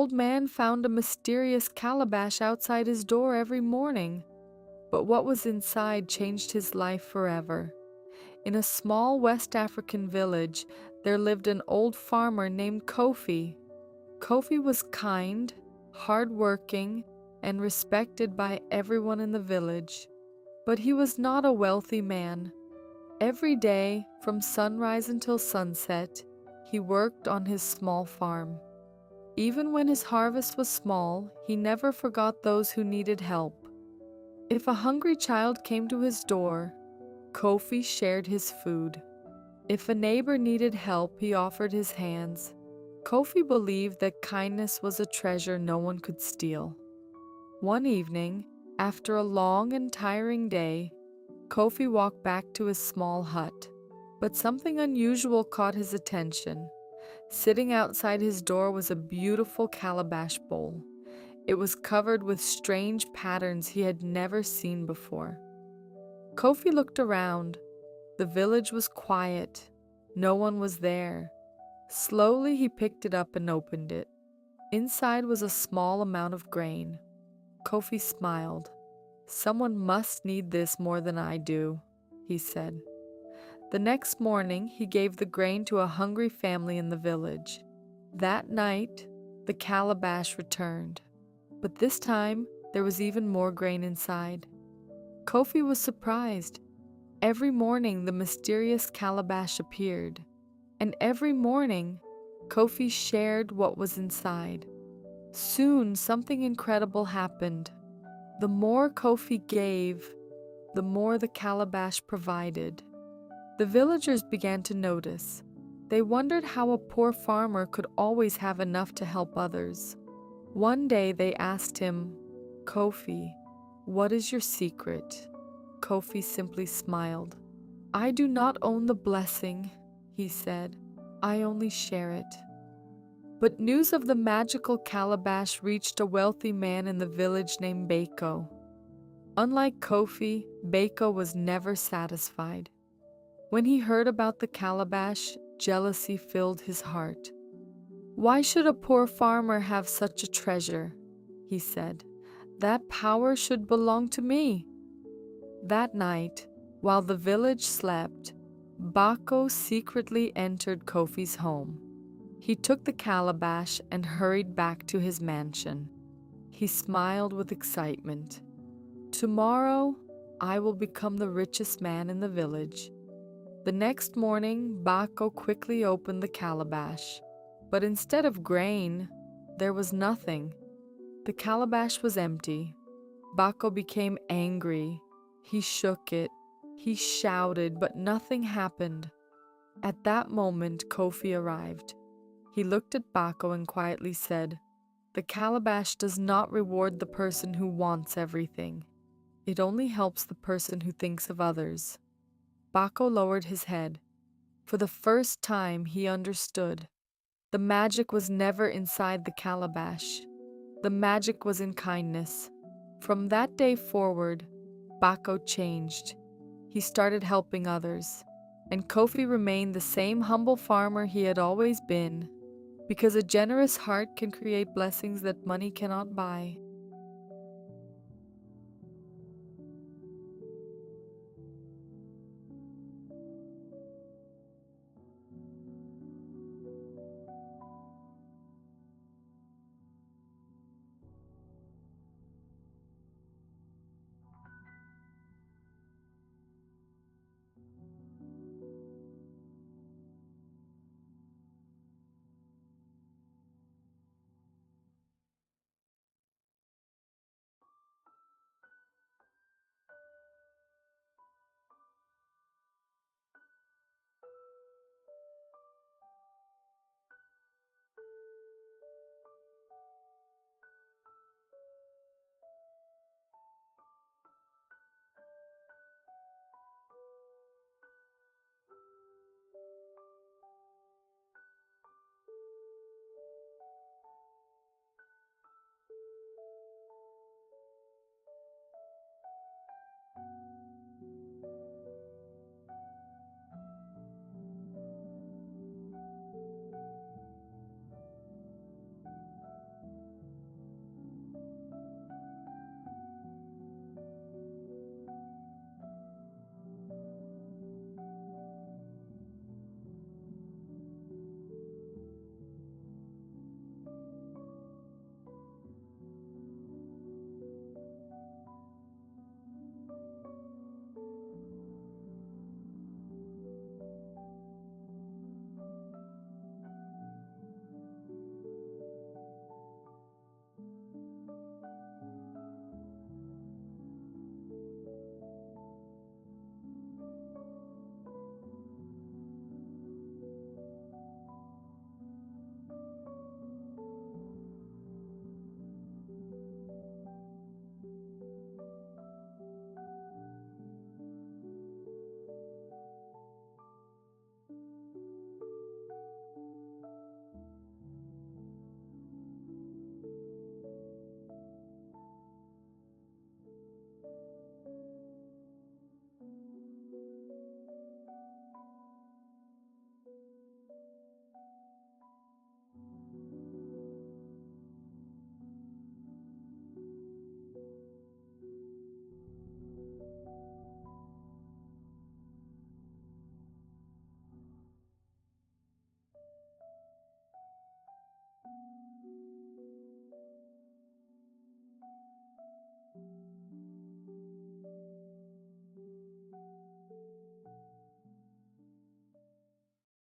Old man found a mysterious calabash outside his door every morning, but what was inside changed his life forever. In a small West African village, there lived an old farmer named Kofi. Kofi was kind, hardworking, and respected by everyone in the village. But he was not a wealthy man. Every day, from sunrise until sunset, he worked on his small farm. Even when his harvest was small, he never forgot those who needed help. If a hungry child came to his door, Kofi shared his food. If a neighbor needed help, he offered his hands. Kofi believed that kindness was a treasure no one could steal. One evening, after a long and tiring day, Kofi walked back to his small hut. But something unusual caught his attention. Sitting outside his door was a beautiful calabash bowl. It was covered with strange patterns he had never seen before. Kofi looked around. The village was quiet. No one was there. Slowly he picked it up and opened it. Inside was a small amount of grain. Kofi smiled. "Someone must need this more than I do," he said. The next morning, he gave the grain to a hungry family in the village. That night, the calabash returned. But this time, there was even more grain inside. Kofi was surprised. Every morning, the mysterious calabash appeared. And every morning, Kofi shared what was inside. Soon, something incredible happened. The more Kofi gave, the more the calabash provided. The villagers began to notice. They wondered how a poor farmer could always have enough to help others. One day they asked him, "Kofi, what is your secret?" Kofi simply smiled. "I do not own the blessing," he said. "I only share it." But news of the magical calabash reached a wealthy man in the village named Bako. Unlike Kofi, Bako was never satisfied. When he heard about the calabash, jealousy filled his heart. "Why should a poor farmer have such a treasure?" he said. "That power should belong to me." That night, while the village slept, Bako secretly entered Kofi's home. He took the calabash and hurried back to his mansion. He smiled with excitement. "Tomorrow, I will become the richest man in the village." The next morning, Bako quickly opened the calabash. But instead of grain, there was nothing. The calabash was empty. Bako became angry. He shook it. He shouted, but nothing happened. At that moment, Kofi arrived. He looked at Bako and quietly said, "The calabash does not reward the person who wants everything. It only helps the person who thinks of others." Bako lowered his head. For the first time, he understood. The magic was never inside the calabash. The magic was in kindness. From that day forward, Bako changed. He started helping others. And Kofi remained the same humble farmer he had always been. Because a generous heart can create blessings that money cannot buy.